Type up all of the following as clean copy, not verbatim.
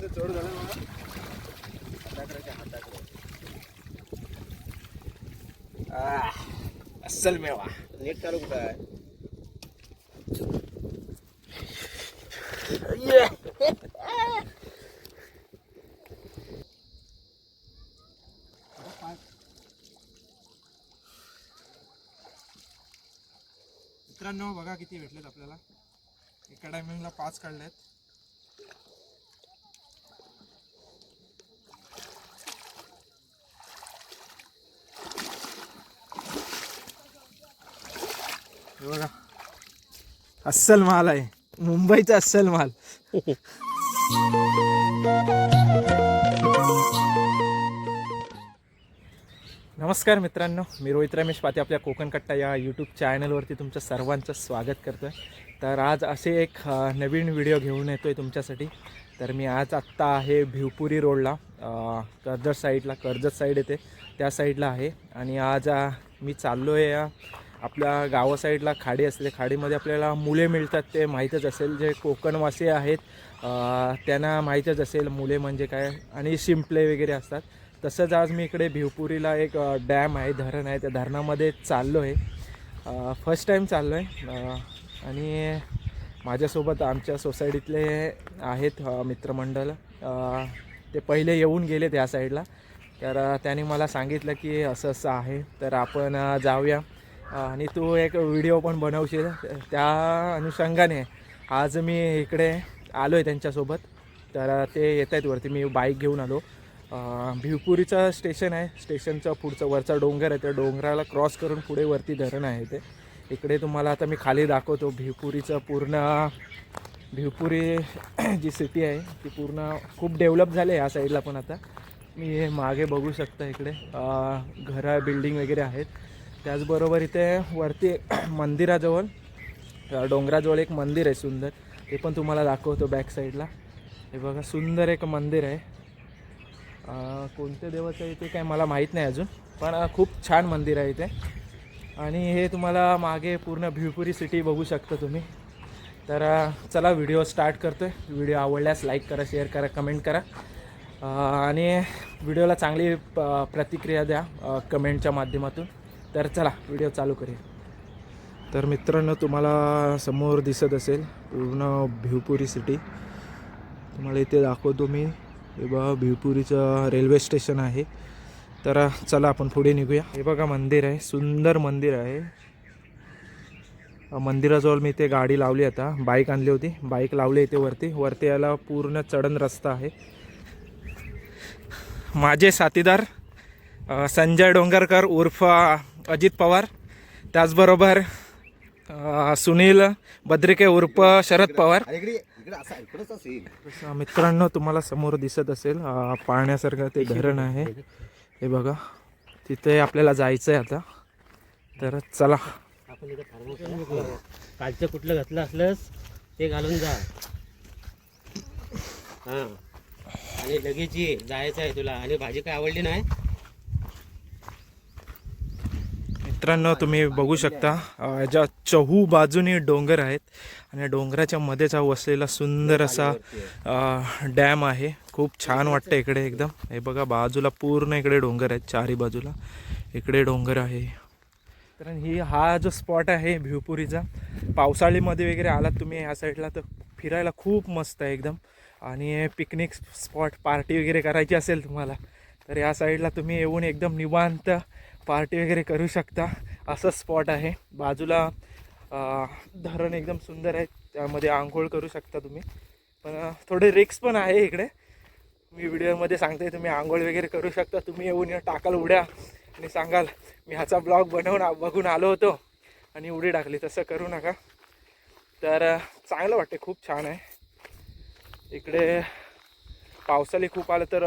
चढ झालं मला अस्सल मेवा नीट चालू कुठं आहे. मित्रांनो बघा किती भेटलेत आपल्याला. एका टायमिंगला 5 काढलेत. बघा अस्सल माल आहे, मुंबईचा अस्सल माल. नमस्कार मित्रांनो, मी रोहित रमेश पाते आपल्या कोकण कट्टा या यूट्यूब चॅनलवरती तुमचं सर्वांचं स्वागत करतो आहे. तर आज असे एक नवीन व्हिडिओ घेऊन येतो आहे तुमच्यासाठी. तर मी आज आत्ता आहे भिवपुरी रोडला, कर्जत साईड येते त्या साईडला आहे. आणि आज मी चाललो आहे आपल्या गावा साईडला खाडी असते. खाडीमध्ये आपल्याला मुले मिळतात, ते माहीतच असेल. जे कोकणवासी आहेत त्यांना माहीतच असेल मुले म्हणजे काय, आणि शिंपले वगैरे असतात. तसंच आज मी इकडे भिवपुरीला एक डॅम आहे, धरण आहे, त्या धरणामध्ये चाललो आहे. फर्स्ट टाईम चाललो आहे. आणि माझ्यासोबत आमच्या सोसायटीतले आहेत मित्रमंडळ. ते पहिले येऊन गेले त्या साईडला. तर त्यांनी मला सांगितलं की असं असं आहे, तर आपण जाऊया आणि तू एक व्हिडिओ पण बनवशील. त्या अनुषंगाने आज मी इकडे आलो आहे त्यांच्यासोबत. तर ते येत आहेत वरती. मी बाईक घेऊन आलो. भिवपुरीचं स्टेशन आहे, स्टेशनचं पुढचं वरचा डोंगर आहे, त्या डोंगराला क्रॉस करून पुढे वरती धरण आहे. ते इकडे तुम्हाला आता मी खाली दाखवतो. भिवपुरीचं पूर्ण भिवपुरी जी सिटी आहे ती पूर्ण खूप डेव्हलप झाली आहे या साईडला. पण आता मी मागे बघू शकता इकडे घरं बिल्डिंग वगैरे आहेत. त्याचबरोबर इथे वरती मंदिराजवळ डोंगराजवळ एक मंदिर आहे सुंदर, ते पण तुम्हाला दाखवतो बॅक साईडला. हे बघा सुंदर एक मंदिर आहे. कोणत्या देवाचं आहे ते काय मला माहीत नाही अजून, पण खूप छान मंदिर आहे इथे. आणि हे तुम्हाला मागे पूर्ण भिवपुरी सिटी बघू शकता तुम्ही. तर चला व्हिडिओ स्टार्ट करतो आहे. व्हिडिओ आवडल्यास लाईक करा, शेअर करा, कमेंट करा आणि व्हिडिओला चांगली प्रतिक्रिया द्या कमेंटच्या माध्यमातून. तर चला व्हिडिओ चालू करूया. तर मित्रांनो, तुम्हाला समोर दिसत असेल पूर्ण भिवपुरी सिटी. तुम्हाला इथे दाखवतो मी. हे बघा भिवपुरीचं रेल्वे स्टेशन आहे. तर चला आपण पुढे निघूया. हे बघा मंदिर आहे, सुंदर मंदिर आहे. मंदिराजवळ मी इथे गाडी लावली, आता बाईक आणली होती, बाईक लावली इथे. वरती यायला पूर्ण चढण रस्ता आहे. माझे साथीदार संजय डोंगरकर उर्फ अजित पवार, त्याचबरोबर सुनील बद्रिके उर्फ शरद पवार. मित्रांनो, तुम्हाला समोर दिसत असेल पाहण्यासारखं ते धरण आहे. हे बघा, तिथे आपल्याला जायचं आहे आता. तर चला. आपण कालचं कुठलं घातलं असलंस ते घालून जा. हां, आणि लगेच ये, जायचं आहे तुला. आणि भाजी काय आवडली नाही? मित्रांनो, तुम्ही बघू शकता ज्या चहू बाजूनी डोंगर आहेत आणि डोंगराच्या मध्येच हा वसलेला सुंदर असा डॅम आहे. खूप छान वाटतं इकडे एकदम. हे बघा बाजूला पूर्ण इकडे डोंगर आहेत, चारी बाजूला इकडे डोंगर आहे. कारण हा जो स्पॉट आहे भिवपुरीचा, पावसाळीमध्ये वगैरे आलात तुम्ही ह्या साईडला तर फिरायला खूप मस्त आहे एकदम. आणि पिकनिक स्पॉट, पार्टी वगैरे करायची असेल तुम्हाला तर या साईडला तुम्ही येऊन एकदम निवांत पार्टी वगैरे करू शकता. असं स्पॉट आहे. बाजूला धरण एकदम सुंदर आहे, त्यामध्ये आंघोळ करू शकता तुम्ही. पण थोडे रिक्स पण आहे इकडे. मी व्हिडिओमध्ये सांगते, तुम्ही आंघोळ वगैरे करू शकता. तुम्ही येऊन टाकाल उड्या आणि सांगाल मी ह्याचा ब्लॉग बघून आलो होतो आणि उडी टाकली. तसं करू नका. तर चांगलं वाटते, खूप छान आहे इकडे. पावसाळी खूप आलं तर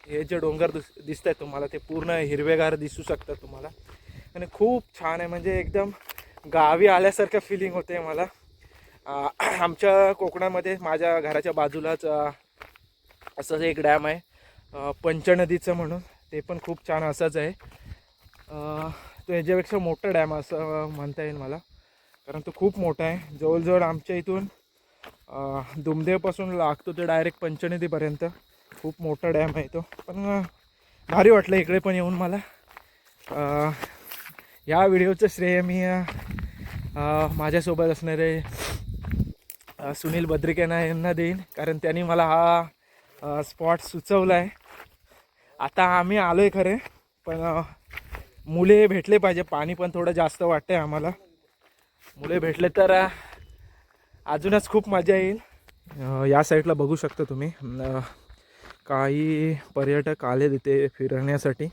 हे जे डोंगर दिसत आहेत तुम्हाला ते पूर्ण हिरवेगार दिसू शकतात तुम्हाला. आणि खूप छान आहे, म्हणजे एकदम गावी आल्यासारखं फिलिंग होते मला. आमच्या कोकणामध्ये माझ्या घराच्या बाजूलाच असंच एक डॅम आहे पंचनदीचं म्हणून, ते पण खूप छान असंच आहे. तो याच्यापेक्षा मोठं डॅम असं म्हणता येईल मला, कारण तो खूप मोठा आहे. जवळजवळ आमच्या इथून दुमदेवपासून लागतो ते डायरेक्ट पंचनदीपर्यंत. खूप मोठा डॅम आहे तो. पण भारी वाटलं इकडे पण येऊन मला. या व्हिडिओचं श्रेय मी माझ्यासोबत असणारे सुनील बद्रिकेना यांना देईन, कारण त्यांनी मला हा स्पॉट सुचवला आहे. आता आम्ही आलो आहे खरे, पण मुले भेटले पाहिजे. पाणी पण थोडं जास्त वाटतं आहे आम्हाला. मुले भेटले तर अजूनच खूप मजा येईल. या साईडला बघू शकता तुम्ही काही पर्यटक आले तिथे फिरण्यासाठी.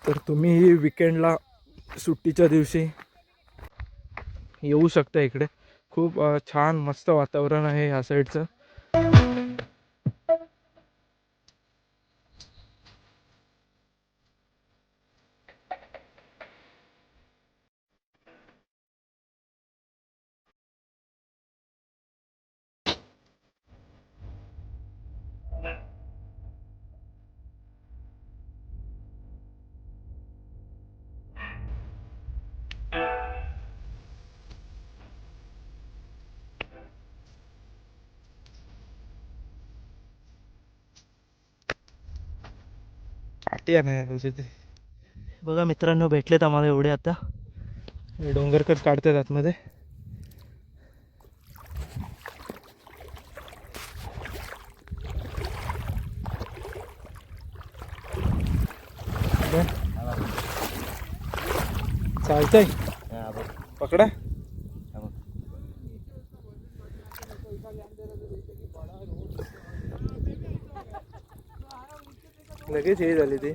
तर तुम्ही विकेंडला सुट्टीच्या दिवशी येऊ शकता इकडे. खूप छान मस्त वातावरण आहे या साईडचं. बघा मित्रांनो, भेटलेत आम्हाला एवढे. आता डोंगरकर काढतात आतमध्ये. चालतंय, पकडा. लगेच हे झाले ते.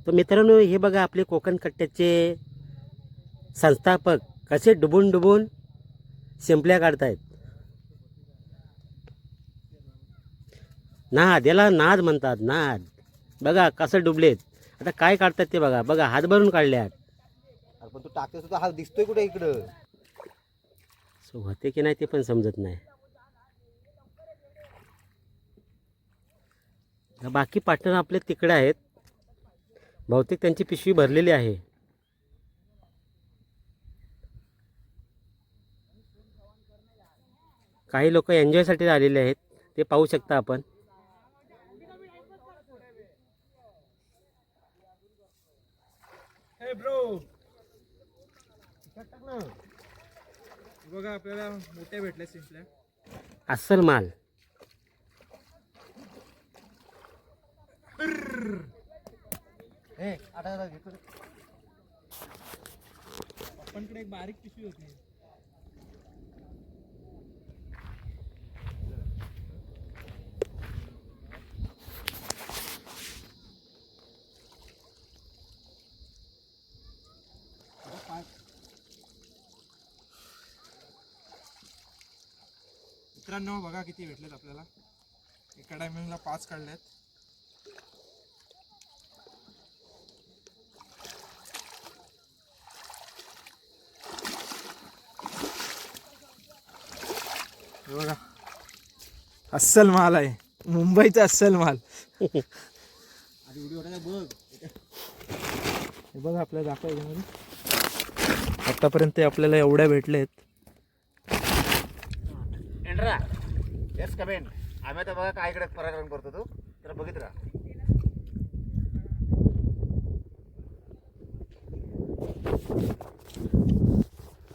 तर मित्रांनो, हे बघा आपले कोकण कट्ट्याचे संस्थापक कसे डुबून डुबून शिंपल्या काढतायत. नाद, याला नाद म्हणतात, नाद. बघा कसं डुबलेत. आता काय काढतात ते बघा. बघा हात भरून काढल्यात. पण तू टाकते सुद्धा हात दिसतोय कुठे इकडं. होते की नाही ते पण समजत नाही. बाकी पार्टनर आपले तिकडे आहेत. बहुतेक त्यांची पिशवी भरलेली आहे. काही लोक एन्जॉयसाठी आलेले आहेत, ते पाहू शकता आपण. हे ब्रो, बघा आपल्याला मोठे भेटले शिंपल्या. अस्सल माल. आपणकडे एक बारीक पिशवी होती. मित्रांनो बघा किती भेटलेत आपल्याला. एका टायमिंगला 5 काढलेत. बघा, अस्सल माल आहे, मुंबईचा अस्सल माल. हे बघा आपल्याला दाखवायचं. आतापर्यंत आपल्याला एवढ्या भेटलेत. Yes comment. आम्ही आता बघा काय इकडे पराक्रम करतो तू तर बघित राहा.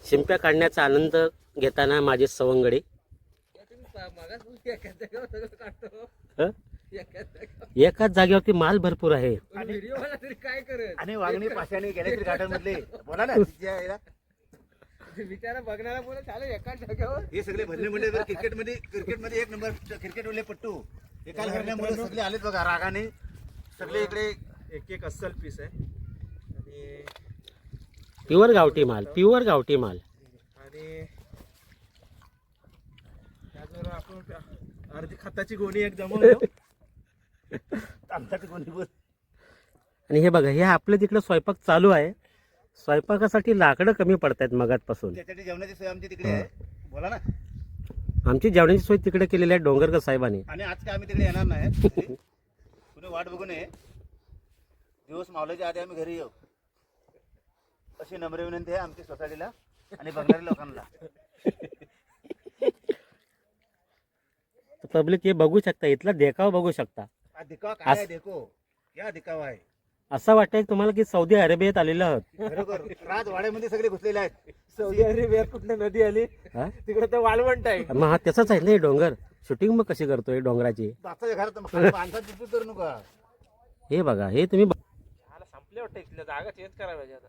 शिंप्या काढण्याचा आनंद घेताना माझे सवंगडे. एकाच जागेवरती माल भरपूर आहे. आणि वागणी पाशाने गॅलेक्सी गार्डन मधले बोला ना. विचारा बघणारा बोला चालू एकाच जागेवर. हे सगळे भरले म्हणजे क्रिकेटमध्ये एक नंबर क्रिकेटवाले पट्टू एकाला हरण्यामुळे सगळे आलेत बघा रागाने. सगळे इकडे एक एक अस्सल पीस आहे. आणि प्युअर गावठी माल, प्युअर गावठी माल. आणि त्याचबरोबर आपण अर्धी खताची गोणी एक जमवतो. आमच्याकडे कोणी बोल. आणि हे बघा, हे आपल्या तिकडे स्वयंपाक चालू आहे. स्वयंपाकासाठी लाकडं कमी पडतायत मगातपासून. त्यासाठी जेवणाची सोय आमची तिकडे आहे. बोला ना. आमची जेवणाची सोय तिकडे केलेली आहे डोंगरकर साहेबांनी. आणि आज काय आम्ही तिकडे येणार नाही. कुणी वाट बघू नये. दिवस मावल्याच्या आधी आम्ही घरी येऊ अशी नम्र विनंती आहे आमची सोसायटीला. आणि बघणाऱ्या लोकांना. पब्लिक हे बघू शकता, इथला देखाव बघू शकता. हा दिखावा काय आहे, देखो क्या दिखावा आहे. असं वाटतंय तुम्हाला की सौदी अरेबियात आलेलो आहोत. बरोबर राजवाड्यामध्ये सगळे घुसलेले आहेत. सौदी अरेबियात कुठली नदी आली हा? तिकडे तर वाळवंट आहे. मग हा तसंच आहे ना हे डोंगर. शूटिंग मग कशी करतोय डोंगराची? बापाच्या घरात माणसात चित्र करू नका. हे बघा, हे तुम्ही मला संपले वाटतं, इथल्या जागा चेंज करायला पाहिजे आता.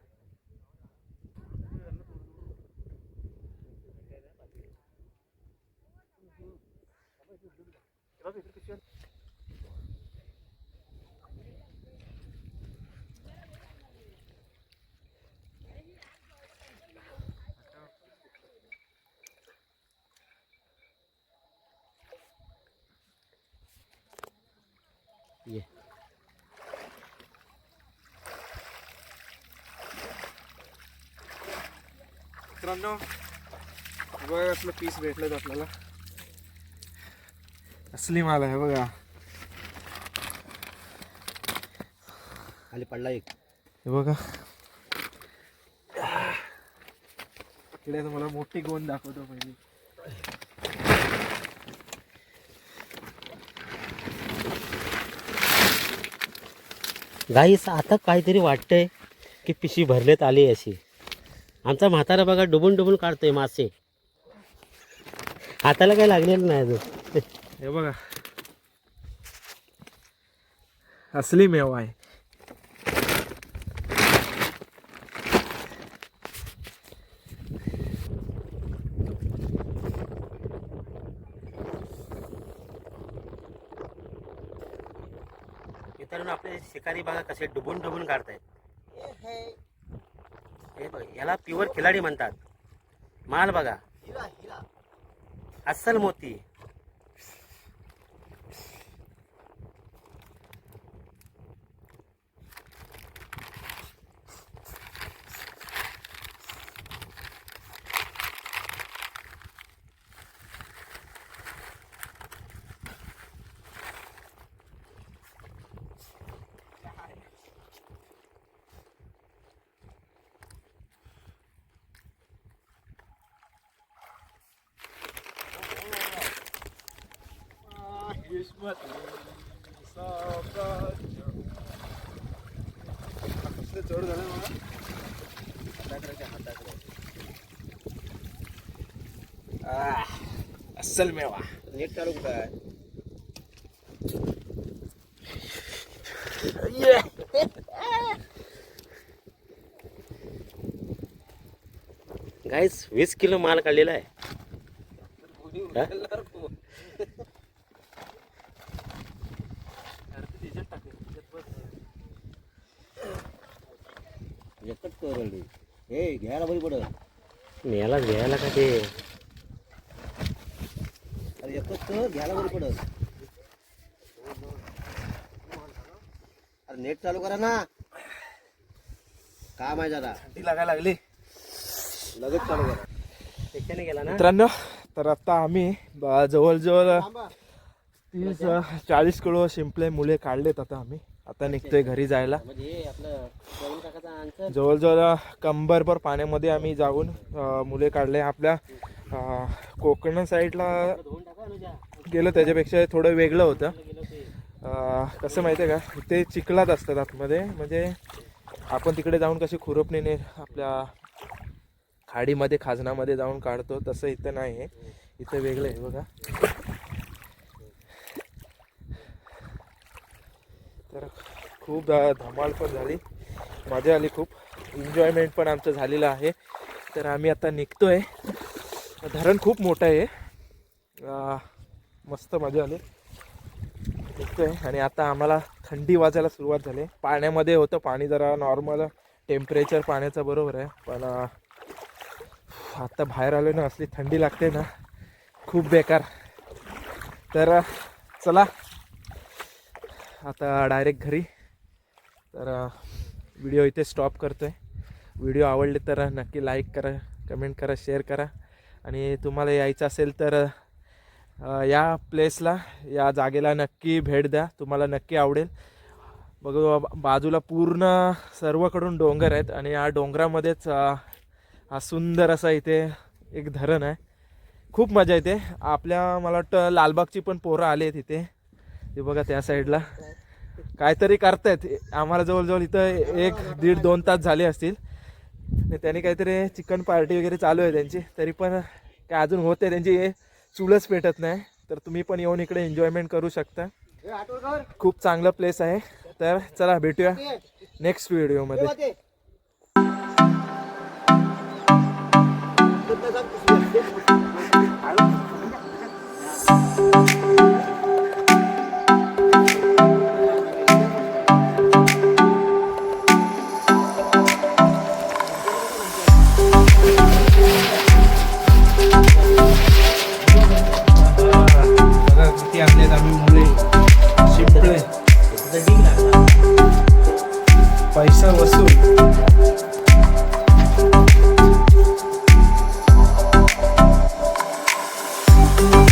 ये. मित्रांनो बघा असलं पीस भेटलं आपल्याला. असली माल आहे बघा. खाली पडला एक. हे बघा इकडे तुम्हाला मोठी गोंद दाखवतो पहिली. गाईस आता काहीतरी वाटतंय की पिशी भरलेत आली अशी. आमचा म्हातारा बघा डुबून डुबून काढतोय मासे. हाताला काही लागलेलं नाही अजून. हे बघा असली मेवा आहे. मित्रांनो आपले शिकारी बघा कसे डुबून डुबून काढतायत. हे बघा याला प्युअर खिलाडी म्हणतात. माल बघा अस्सल मोती. चढ झालं अस्सल मेवा. नेट चालू कुठं आहे. गाईस 20 किलो माल काढलेला आहे. हा? एकच करली हे घ्यायला बरी पडल. याला घ्यायला का ते अरे एकच कर घ्यायला बरी पडल. अरे नेट चालू करा ना. काम आहे जरा. थंडी लागायला लागली. लगेच चालू करा. त्याच्याने गेला ना. मित्रांनो तर आता आम्ही जवळजवळ 30-40 किलो शिंपले मुले काढलेत. आता निघतोय घरी जायला. म्हणजे हे आपलं प्रवीण काकाचा आन्सर. जवळजवळ कंबरभर पाण्यामध्ये आम्ही जाऊन मुले काढले. आपल्या कोकण साईडला धुवून टाका अनुजा. गेलं त्याच्यापेक्षा थोडं वेगळं होतं. गेलो ते. कसं माहिती आहे का, ते चिखलात असतात आतमध्ये. म्हणजे आपण तिकडे जाऊन कशी खुरपणीने आपल्या खाडीमध्ये खाजनामध्ये जाऊन काढतो तसं इथं नाही आहे. इथं वेगळं आहे बघा. तर खूप धमाल पण झाली, मजा आली, खूप एन्जॉयमेंट पण आमचं झालेलं आहे. तर आम्ही आता निघतोय. धरण खूप मोठं आहे. मस्त मजा आली. निघतोय आणि आता आम्हाला थंडी वाजायला सुरुवात झाली. पाण्यामध्ये होतं पाणी जरा नॉर्मल टेम्परेचर पाण्याचं बरोबर आहे, पण आता बाहेर आलो ना असली थंडी लागते ना खूप बेकार. तर चला आता डायरेक्ट घरी. तर व्हिडिओ इथे स्टॉप करतो आहे. व्हिडिओ आवडले तर नक्की लाईक करा, कमेंट करा, शेअर करा. आणि तुम्हाला यायचं असेल तर या प्लेसला, या जागेला नक्की भेट द्या. तुम्हाला नक्की आवडेल. बघा बाजूला पूर्ण सर्वकडून डोंगर आहेत आणि या डोंगरामध्येच हा सुंदर असा इथे एक धरण आहे. खूप मजा येते. आपल्या मला वाटतं लालबागची पण पोरं आले आहेत इथे. ते बघा त्या साईडला काहीतरी करतायत. आम्हाला जवळजवळ इथं 1-1.5-2 तास झाले असतील. त्यांनी काहीतरी चिकन पार्टी वगैरे चालू आहे त्यांची. तरी पण काय अजून होते त्यांची चुलच पेटत नाही. तर तुम्ही पण येऊन इकडे एन्जॉयमेंट करू शकता. खूप चांगलं प्लेस आहे. तर चला भेटूया नेक्स्ट व्हिडिओमध्ये.